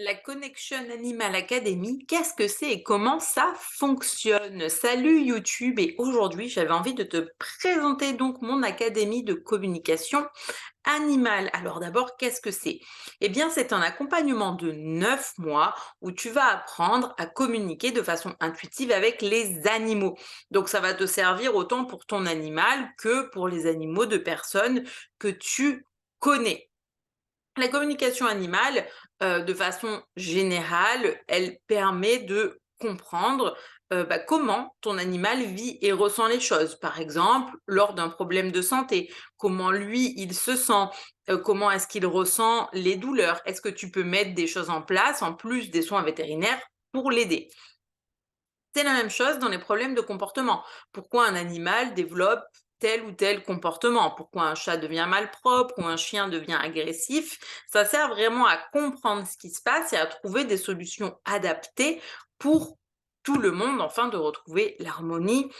La Connection Animal Academy, qu'est-ce que c'est et comment ça fonctionne? Salut YouTube, et aujourd'hui j'avais envie de te présenter donc mon académie de communication animale. Alors d'abord, qu'est-ce que c'est? Eh bien, c'est un accompagnement de 9 mois où tu vas apprendre à communiquer de façon intuitive avec les animaux. Donc ça va te servir autant pour ton animal que pour les animaux de personnes que tu connais. La communication animale, de façon générale, elle permet de comprendre, comment ton animal vit et ressent les choses. Par exemple, lors d'un problème de santé, comment lui, il se sent, comment est-ce qu'il ressent les douleurs? Est-ce que tu peux mettre des choses en place, en plus des soins vétérinaires, pour l'aider? C'est la même chose dans les problèmes de comportement. Pourquoi un animal développe tel ou tel comportement? Pourquoi un chat devient malpropre ou un chien devient agressif? Ça sert vraiment à comprendre ce qui se passe et à trouver des solutions adaptées pour tout le monde, afin de retrouver l'harmonie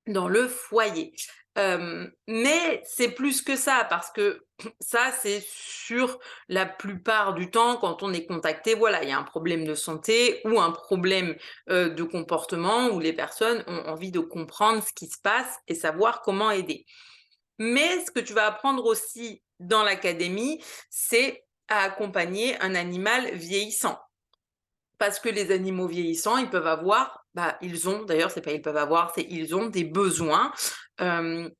dans le foyer. Mais c'est plus que ça, parce que ça, c'est sur la plupart du temps quand on est contacté, voilà, il y a un problème de santé ou un problème, de comportement où les personnes ont envie de comprendre ce qui se passe et savoir comment aider. Mais ce que tu vas apprendre aussi dans l'académie, c'est à accompagner un animal vieillissant. Parce que les animaux vieillissants, ils peuvent avoir, ils ont d'ailleurs, c'est pas ils peuvent avoir, c'est ils ont des besoins, hem,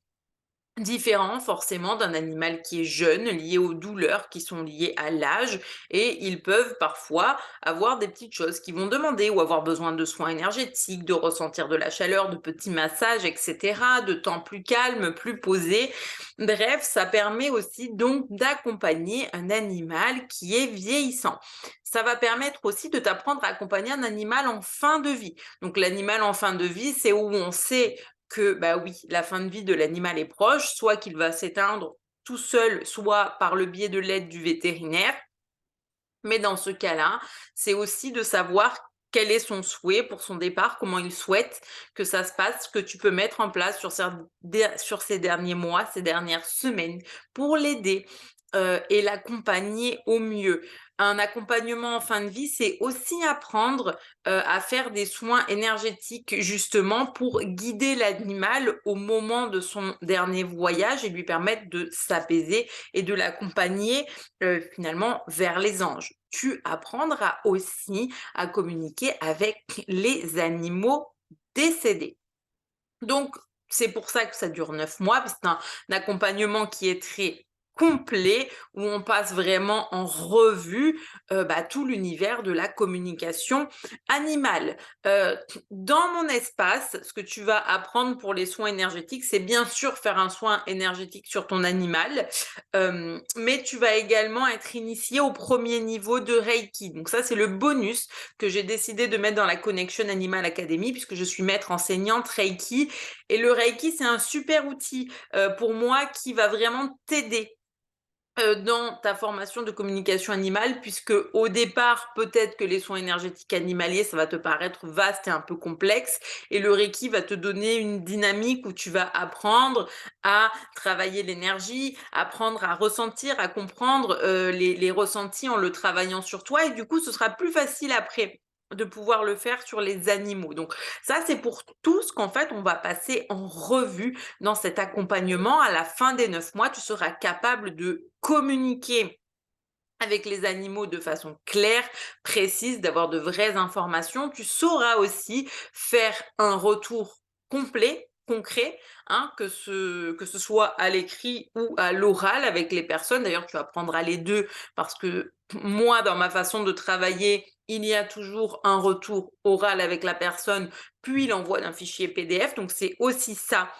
différents forcément d'un animal qui est jeune, lié aux douleurs qui sont liées à l'âge, et ils peuvent parfois avoir des petites choses qu'ils vont demander ou avoir besoin de soins énergétiques, de ressentir de la chaleur, de petits massages et cetera, de temps plus calme, plus posé. Bref, ça permet aussi donc d'accompagner un animal qui est vieillissant. Ça va permettre aussi de t'apprendre à accompagner un animal en fin de vie. Donc l'animal en fin de vie, c'est où on sait que, bah oui, la fin de vie de l'animal est proche, soit qu'il va s'éteindre tout seul, soit par le biais de l'aide du vétérinaire. Mais dans ce cas-là, c'est aussi de savoir quel est son souhait pour son départ, comment il souhaite que ça se passe, ce que tu peux mettre en place sur ces derniers mois, ces dernières semaines, pour l'aider, et l'accompagner au mieux. Un accompagnement en fin de vie, c'est aussi apprendre, à faire des soins énergétiques, justement pour guider l'animal au moment de son dernier voyage et lui permettre de s'apaiser et de l'accompagner, finalement vers les anges. Tu apprendras aussi à communiquer avec les animaux décédés. Donc, c'est pour ça que ça dure 9 mois, parce que c'est un accompagnement qui est très complet, où on passe vraiment en revue, tout l'univers de la communication animale. Heu, Dans mon espace, ce que tu vas apprendre pour les soins énergétiques, c'est bien sûr faire un soin énergétique sur ton animal, mais tu vas également être initié au premier niveau de Reiki. Donc ça, c'est le bonus que j'ai décidé de mettre dans la Connection Animal Academy, puisque je suis maître enseignante Reiki, et le Reiki, c'est un super outil, pour moi, qui va vraiment t'aider, dans ta formation de communication animale, puisque au départ, peut-être que les soins énergétiques animaliers, ça va te paraître vaste et un peu complexe, et le Reiki va te donner une dynamique où tu vas apprendre à travailler l'énergie, apprendre à ressentir, à comprendre, les ressentis en le travaillant sur toi, et du coup, ce sera plus facile après de pouvoir le faire sur les animaux. Donc ça, c'est pour tout ce qu'en fait, on va passer en revue dans cet accompagnement. À la fin des 9 mois, tu seras capable de communiquer avec les animaux de façon claire, précise, d'avoir de vraies informations. Tu sauras aussi faire un retour complet, concret, hein, que ce soit à l'écrit ou à l'oral avec les personnes. D'ailleurs, tu apprendras les 2, parce que moi, dans ma façon de travailler, il y a toujours un retour oral avec la personne, puis l'envoi d'un fichier PDF. Donc c'est aussi ça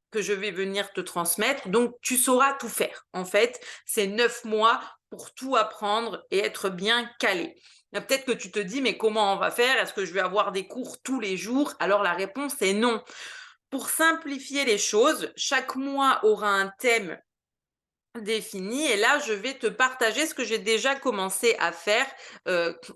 que je vais venir te transmettre. Donc, tu sauras tout faire. En fait, c'est 9 mois pour tout apprendre et être bien calé. Peut-être que tu te dis, mais comment on va faire? Est-ce que je vais avoir des cours tous les jours? Alors, la réponse est non. Pour simplifier les choses, chaque mois aura un thème défini, et là, je vais te partager ce que j'ai déjà commencé à faire,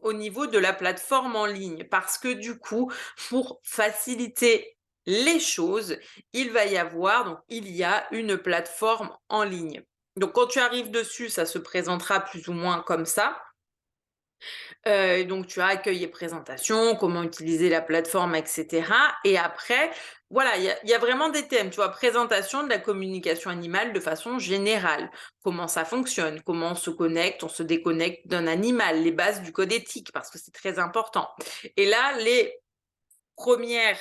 au niveau de la plateforme en ligne. Parce que du coup, pour faciliter les choses, il y a une plateforme en ligne. Donc quand tu arrives dessus, ça se présentera plus ou moins comme ça. Donc tu as accueil et présentation, comment utiliser la plateforme, et cetera. Et après, voilà, il y a vraiment des thèmes, tu vois? Présentation de la communication animale de façon générale. Comment ça fonctionne? Comment on se connecte, on se déconnecte d'un animal? Les bases du code éthique, parce que c'est très important. Et là, les première,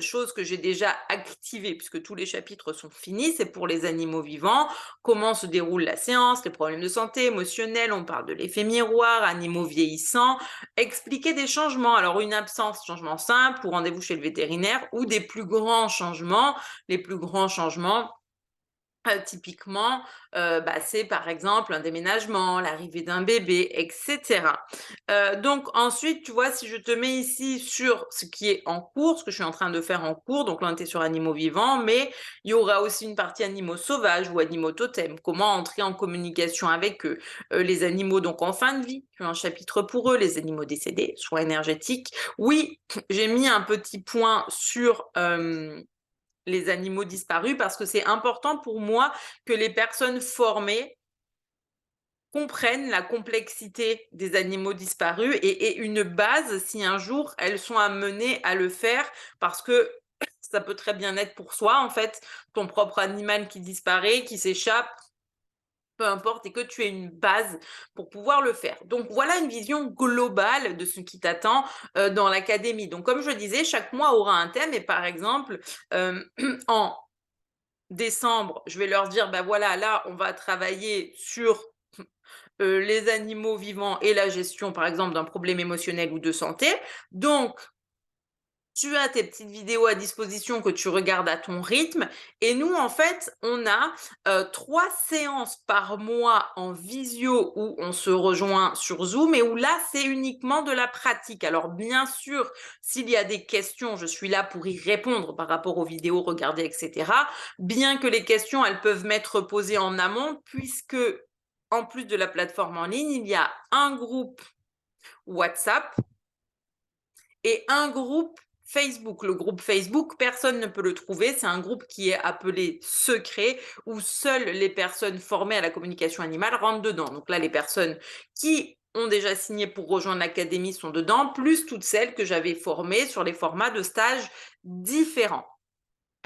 chose que j'ai déjà activée, puisque tous les chapitres sont finis, c'est pour les animaux vivants. Comment se déroule la séance, les problèmes de santé émotionnels, on parle de l'effet miroir, animaux vieillissants, expliquer des changements. Alors une absence, changement simple ou rendez-vous chez le vétérinaire ou des plus grands changements. Les plus grands changements, typiquement, c'est par exemple un déménagement, l'arrivée d'un bébé, et cetera. Donc ensuite, tu vois, si je te mets ici sur ce qui est en cours, ce que je suis en train de faire en cours, donc là on était sur animaux vivants, mais il y aura aussi une partie animaux sauvages ou animaux totems. Comment entrer en communication avec eux? Les animaux donc en fin de vie, tu as un chapitre pour eux, les animaux décédés, soins énergétiques. Oui, j'ai mis un petit point sur, les animaux disparus parce que c'est important pour moi que les personnes formées comprennent la complexité des animaux disparus et une base si un jour elles sont amenées à le faire parce que ça peut très bien être pour soi en fait, ton propre animal qui disparaît, qui s'échappe, peu importe, et que tu aies une base pour pouvoir le faire. Donc voilà une vision globale de ce qui t'attend dans l'académie. Donc comme je disais, chaque mois aura un thème et par exemple, en décembre, je vais leur dire, bah voilà, là, on va travailler sur les animaux vivants et la gestion, par exemple, d'un problème émotionnel ou de santé. Donc, tu as tes petites vidéos à disposition que tu regardes à ton rythme. Et nous, en fait, on a 3 séances par mois en visio où on se rejoint sur Zoom et où là, c'est uniquement de la pratique. Alors, bien sûr, s'il y a des questions, je suis là pour y répondre par rapport aux vidéos regardées, etc. Bien que les questions, elles peuvent m'être posées en amont, puisque en plus de la plateforme en ligne, il y a un groupe WhatsApp et un groupe Facebook. Le groupe Facebook, personne ne peut le trouver. C'est un groupe qui est appelé secret, où seules les personnes formées à la communication animale rentrent dedans. Donc là, les personnes qui ont déjà signé pour rejoindre l'académie sont dedans, plus toutes celles que j'avais formées sur les formats de stages différents.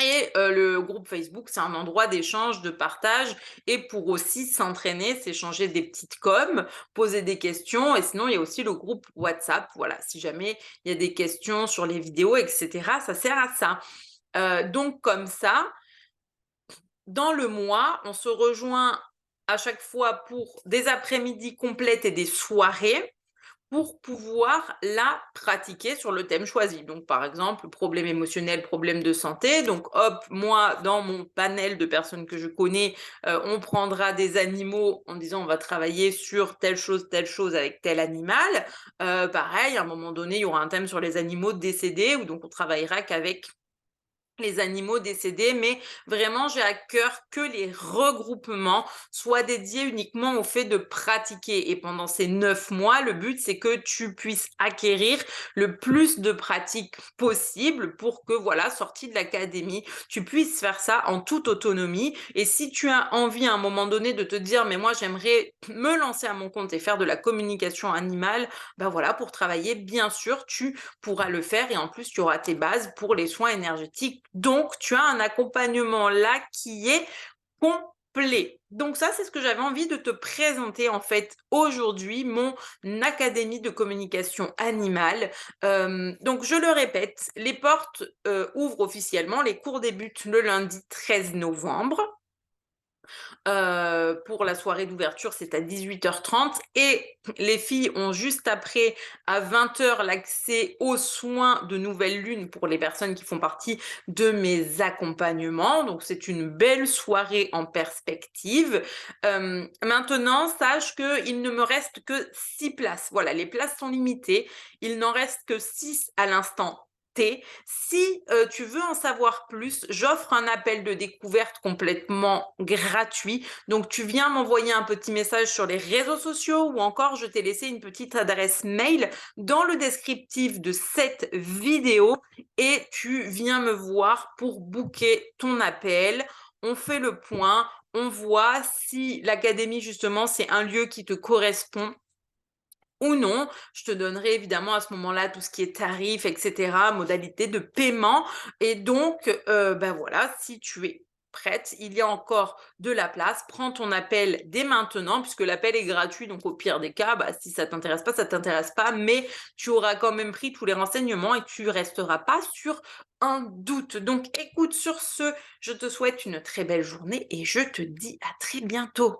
Et le groupe Facebook, c'est un endroit d'échange, de partage et pour aussi s'entraîner, s'échanger des petites coms, poser des questions et sinon il y a aussi le groupe WhatsApp, voilà, si jamais il y a des questions sur les vidéos et cetera, ça sert à ça. Donc comme ça, dans le mois, on se rejoint à chaque fois pour des après-midi complètes et des soirées pour pouvoir la pratiquer sur le thème choisi. Donc, par exemple, problème émotionnel, problème de santé. Donc, hop, moi, dans mon panel de personnes que je connais, on prendra des animaux en disant on va travailler sur telle chose avec tel animal. Pareil, à un moment donné, il y aura un thème sur les animaux décédés, où donc on travaillera qu'avec les animaux décédés, mais vraiment j'ai à cœur que les regroupements soient dédiés uniquement au fait de pratiquer. Et pendant ces 9 mois, le but c'est que tu puisses acquérir le plus de pratiques possible pour que, voilà, sortie de l'académie, tu puisses faire ça en toute autonomie. Et si tu as envie à un moment donné de te dire, mais moi j'aimerais me lancer à mon compte et faire de la communication animale, ben voilà, pour travailler, bien sûr, tu pourras le faire et en plus, tu auras tes bases pour les soins énergétiques. Donc, tu as un accompagnement là qui est complet. Donc ça, c'est ce que j'avais envie de te présenter en fait aujourd'hui, mon académie de communication animale. Donc je le répète, les portes ouvrent officiellement, les cours débutent le lundi 13 novembre. Pour la soirée d'ouverture, c'est à 18h30 et les filles ont juste après, à 20h, l'accès aux soins de nouvelle lune pour les personnes qui font partie de mes accompagnements. Donc c'est une belle soirée en perspective. Maintenant, sache qu'il ne me reste que 6 places. Voilà, les places sont limitées. Il n'en reste que 6 à l'instant T. Si tu veux en savoir plus, j'offre un appel de découverte complètement gratuit. Donc, tu viens m'envoyer un petit message sur les réseaux sociaux ou encore je t'ai laissé une petite adresse mail dans le descriptif de cette vidéo et tu viens me voir pour booker ton appel. On fait le point, on voit si l'académie justement c'est un lieu qui te correspond ou non. Je te donnerai évidemment à ce moment-là tout ce qui est tarif, et cetera, modalités de paiement et donc voilà, si tu es prête, il y a encore de la place. Prends ton appel dès maintenant puisque l'appel est gratuit, donc au pire des cas, si ça t'intéresse pas, ça t'intéresse pas, mais tu auras quand même pris tous les renseignements et tu resteras pas sur un doute. Donc écoute, sur ce, je te souhaite une très belle journée et je te dis à très bientôt.